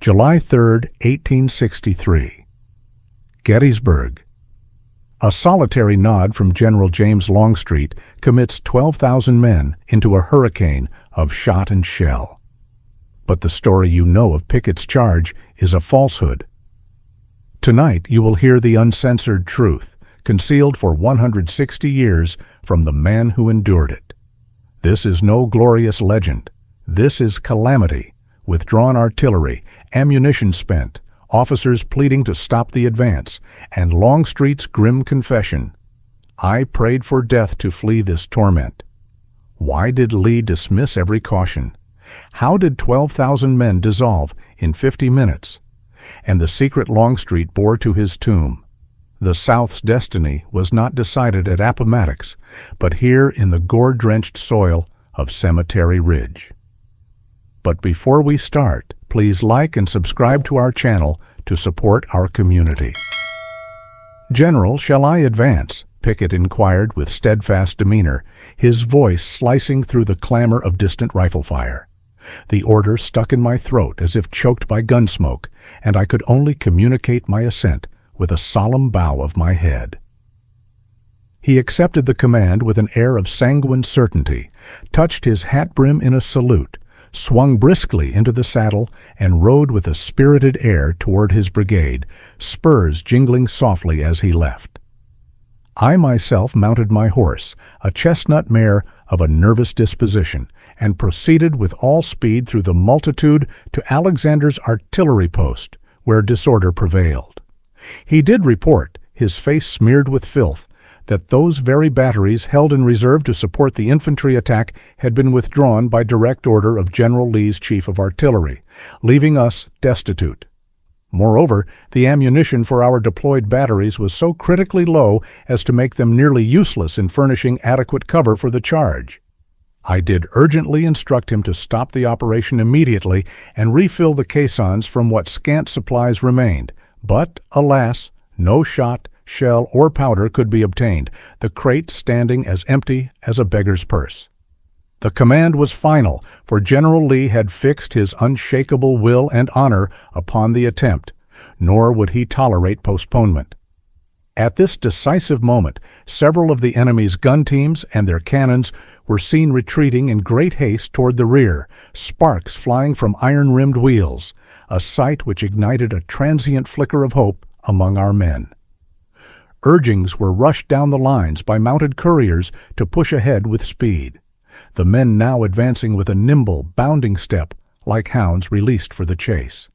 July 3, 1863. Gettysburg. A solitary nod from General James Longstreet commits 12,000 men into a hurricane of shot and shell. But the story you know of Pickett's charge is a falsehood. Tonight you will hear the uncensored truth, concealed for 160 years from the man who endured it. This is no glorious legend. This is calamity. Withdrawn artillery, ammunition spent, officers pleading to stop the advance, and Longstreet's grim confession, "I prayed for death to flee this torment." Why did Lee dismiss every caution? How did 12,000 men dissolve in 50 minutes? And the secret Longstreet bore to his tomb. The South's destiny was not decided at Appomattox, but here in the gore-drenched soil of Cemetery Ridge. But before we start, please like and subscribe to our channel to support our community. "General, shall I advance?" Pickett inquired with steadfast demeanor, his voice slicing through the clamor of distant rifle fire. The order stuck in my throat as if choked by gun smoke, and I could only communicate my assent with a solemn bow of my head. He accepted the command with an air of sanguine certainty, touched his hat brim in a salute, swung briskly into the saddle, and rode with a spirited air toward his brigade, spurs jingling softly as he left. I myself mounted my horse, a chestnut mare of a nervous disposition, and proceeded with all speed through the multitude to Alexander's artillery post, where disorder prevailed. He did report, his face smeared with filth, that those very batteries held in reserve to support the infantry attack had been withdrawn by direct order of General Lee's chief of artillery, leaving us destitute. Moreover, the ammunition for our deployed batteries was so critically low as to make them nearly useless in furnishing adequate cover for the charge. I did urgently instruct him to stop the operation immediately and refill the caissons from what scant supplies remained, but, alas, no shot, shell, or powder could be obtained, the crate standing as empty as a beggar's purse. The command was final, for General Lee had fixed his unshakable will and honor upon the attempt, nor would he tolerate postponement. At this decisive moment, several of the enemy's gun teams and their cannons were seen retreating in great haste toward the rear, sparks flying from iron-rimmed wheels, a sight which ignited a transient flicker of hope among our men. Urgings were rushed down the lines by mounted couriers to push ahead with speed, the men now advancing with a nimble, bounding step, like hounds released for the chase.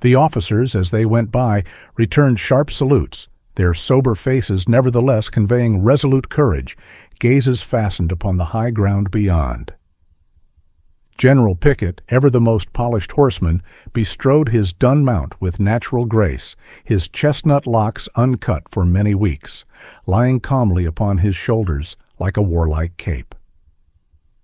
The officers, as they went by, returned sharp salutes, their sober faces nevertheless conveying resolute courage, gazes fastened upon the high ground beyond. General Pickett, ever the most polished horseman, bestrode his dun mount with natural grace, his chestnut locks uncut for many weeks, lying calmly upon his shoulders like a warlike cape.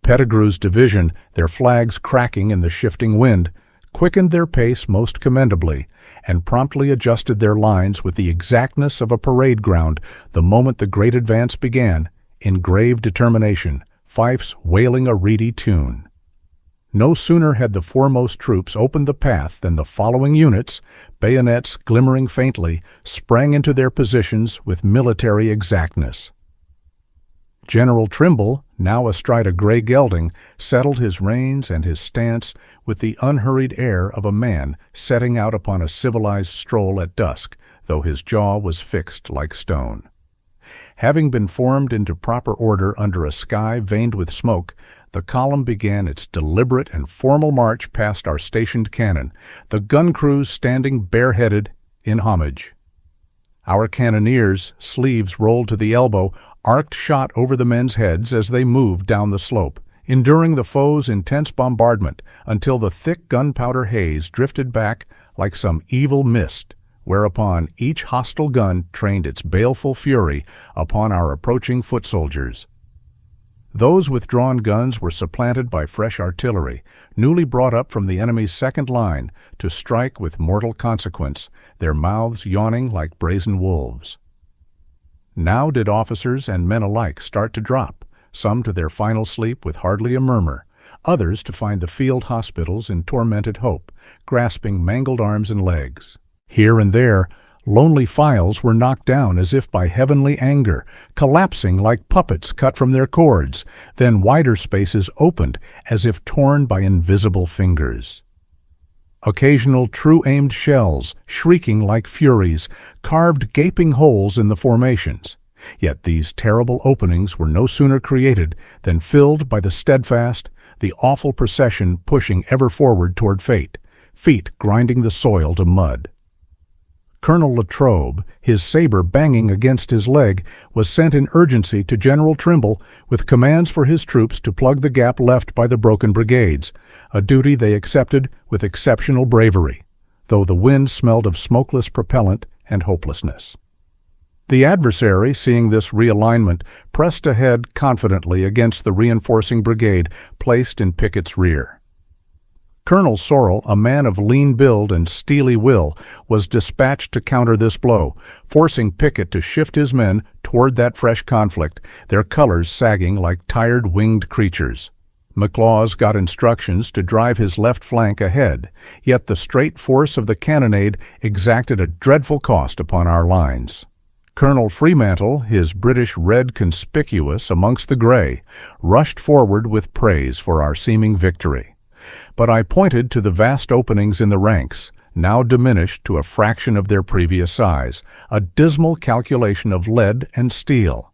Pettigrew's division, their flags cracking in the shifting wind, quickened their pace most commendably, and promptly adjusted their lines with the exactness of a parade ground the moment the great advance began, in grave determination, fifes wailing a reedy tune. No sooner had the foremost troops opened the path than the following units, bayonets glimmering faintly, sprang into their positions with military exactness. General Trimble, now astride a gray gelding, settled his reins and his stance with the unhurried air of a man setting out upon a civilized stroll at dusk, though his jaw was fixed like stone. Having been formed into proper order under a sky veined with smoke, the column began its deliberate and formal march past our stationed cannon, the gun crews standing bareheaded in homage. Our cannoneers, sleeves rolled to the elbow, arced shot over the men's heads as they moved down the slope, enduring the foe's intense bombardment until the thick gunpowder haze drifted back like some evil mist, whereupon each hostile gun trained its baleful fury upon our approaching foot soldiers. Those with drawn guns were supplanted by fresh artillery, newly brought up from the enemy's second line, to strike with mortal consequence, their mouths yawning like brazen wolves. Now did officers and men alike start to drop, some to their final sleep with hardly a murmur, others to find the field hospitals in tormented hope, grasping mangled arms and legs. Here and there, lonely files were knocked down as if by heavenly anger, collapsing like puppets cut from their cords, then wider spaces opened as if torn by invisible fingers. Occasional true-aimed shells, shrieking like furies, carved gaping holes in the formations. Yet these terrible openings were no sooner created than filled by the steadfast, the awful procession pushing ever forward toward fate, feet grinding the soil to mud. Colonel Latrobe, his saber banging against his leg, was sent in urgency to General Trimble with commands for his troops to plug the gap left by the broken brigades, a duty they accepted with exceptional bravery, though the wind smelled of smokeless propellant and hopelessness. The adversary, seeing this realignment, pressed ahead confidently against the reinforcing brigade placed in Pickett's rear. Colonel Sorrell, a man of lean build and steely will, was dispatched to counter this blow, forcing Pickett to shift his men toward that fresh conflict, their colors sagging like tired winged creatures. McLaws got instructions to drive his left flank ahead, yet the straight force of the cannonade exacted a dreadful cost upon our lines. Colonel Fremantle, his British red conspicuous amongst the gray, rushed forward with praise for our seeming victory. But I pointed to the vast openings in the ranks, now diminished to a fraction of their previous size, a dismal calculation of lead and steel.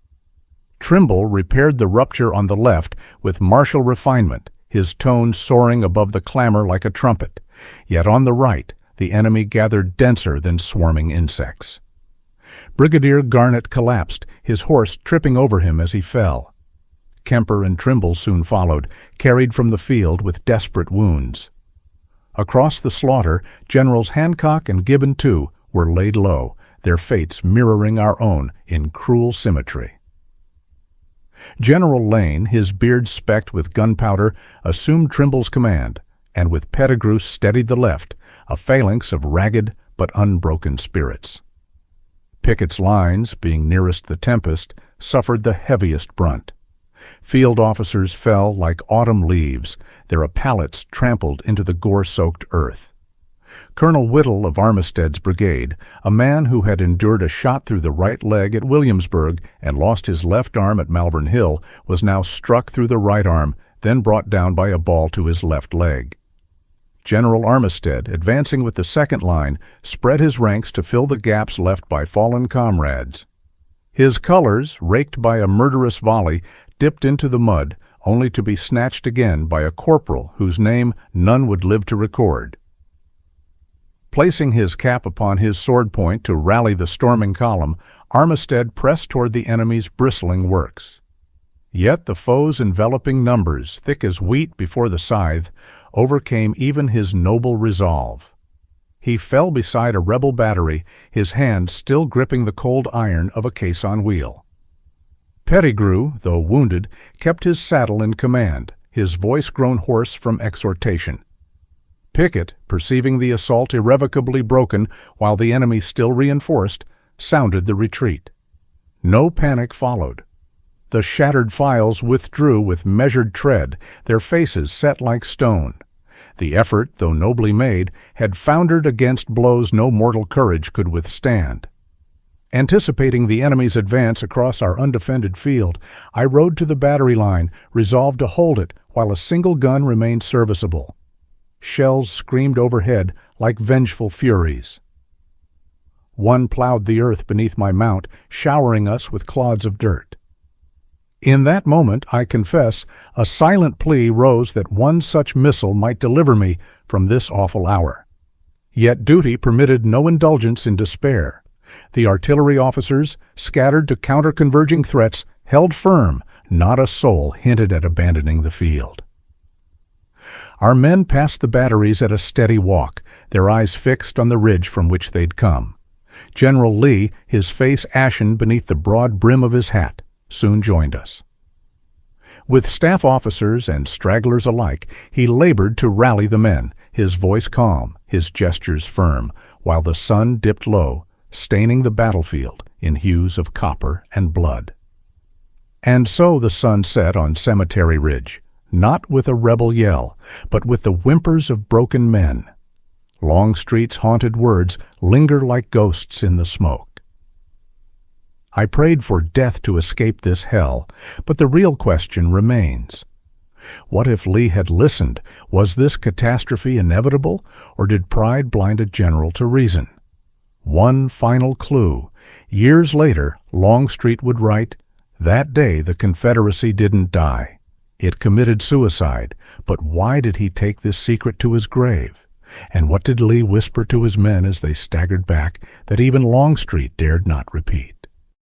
Trimble repaired the rupture on the left with martial refinement, his tone soaring above the clamor like a trumpet. Yet on the right, the enemy gathered denser than swarming insects. Brigadier Garnett collapsed, his horse tripping over him as he fell. Kemper and Trimble soon followed, carried from the field with desperate wounds. Across the slaughter, Generals Hancock and Gibbon, too, were laid low, their fates mirroring our own in cruel symmetry. General Lane, his beard specked with gunpowder, assumed Trimble's command, and with Pettigrew steadied the left, a phalanx of ragged but unbroken spirits. Pickett's lines, being nearest the tempest, suffered the heaviest brunt. Field officers fell like autumn leaves, their epaulets trampled into the gore-soaked earth. Colonel Whittle of Armistead's brigade, a man who had endured a shot through the right leg at Williamsburg and lost his left arm at Malvern Hill, was now struck through the right arm, then brought down by a ball to his left leg. General Armistead, advancing with the second line, spread his ranks to fill the gaps left by fallen comrades. His colors, raked by a murderous volley, dipped into the mud, only to be snatched again by a corporal whose name none would live to record. Placing his cap upon his sword point to rally the storming column, Armistead pressed toward the enemy's bristling works. Yet the foe's enveloping numbers, thick as wheat before the scythe, overcame even his noble resolve. He fell beside a rebel battery, his hand still gripping the cold iron of a caisson wheel. Pettigrew, though wounded, kept his saddle in command, his voice grown hoarse from exhortation. Pickett, perceiving the assault irrevocably broken while the enemy still reinforced, sounded the retreat. No panic followed. The shattered files withdrew with measured tread, their faces set like stone. The effort, though nobly made, had foundered against blows no mortal courage could withstand. Anticipating the enemy's advance across our undefended field, I rode to the battery line, resolved to hold it while a single gun remained serviceable. Shells screamed overhead like vengeful furies. One plowed the earth beneath my mount, showering us with clods of dirt. In that moment, I confess, a silent plea rose that one such missile might deliver me from this awful hour. Yet duty permitted no indulgence in despair. The artillery officers, scattered to counter converging threats, held firm. Not a soul hinted at abandoning the field. Our men passed the batteries at a steady walk, their eyes fixed on the ridge from which they'd come. General Lee, his face ashen beneath the broad brim of his hat, soon joined us. With staff officers and stragglers alike, he labored to rally the men, his voice calm, his gestures firm, while the sun dipped low, staining the battlefield in hues of copper and blood. And so the sun set on Cemetery Ridge, not with a rebel yell, but with the whimpers of broken men. Longstreet's haunted words linger like ghosts in the smoke. I prayed for death to escape this hell, but the real question remains. What if Lee had listened? Was this catastrophe inevitable, or did pride blind a general to reason? One final clue. Years later, Longstreet would write, "That day the Confederacy didn't die. It committed suicide, but why did he take this secret to his grave? And what did Lee whisper to his men as they staggered back that even Longstreet dared not repeat?"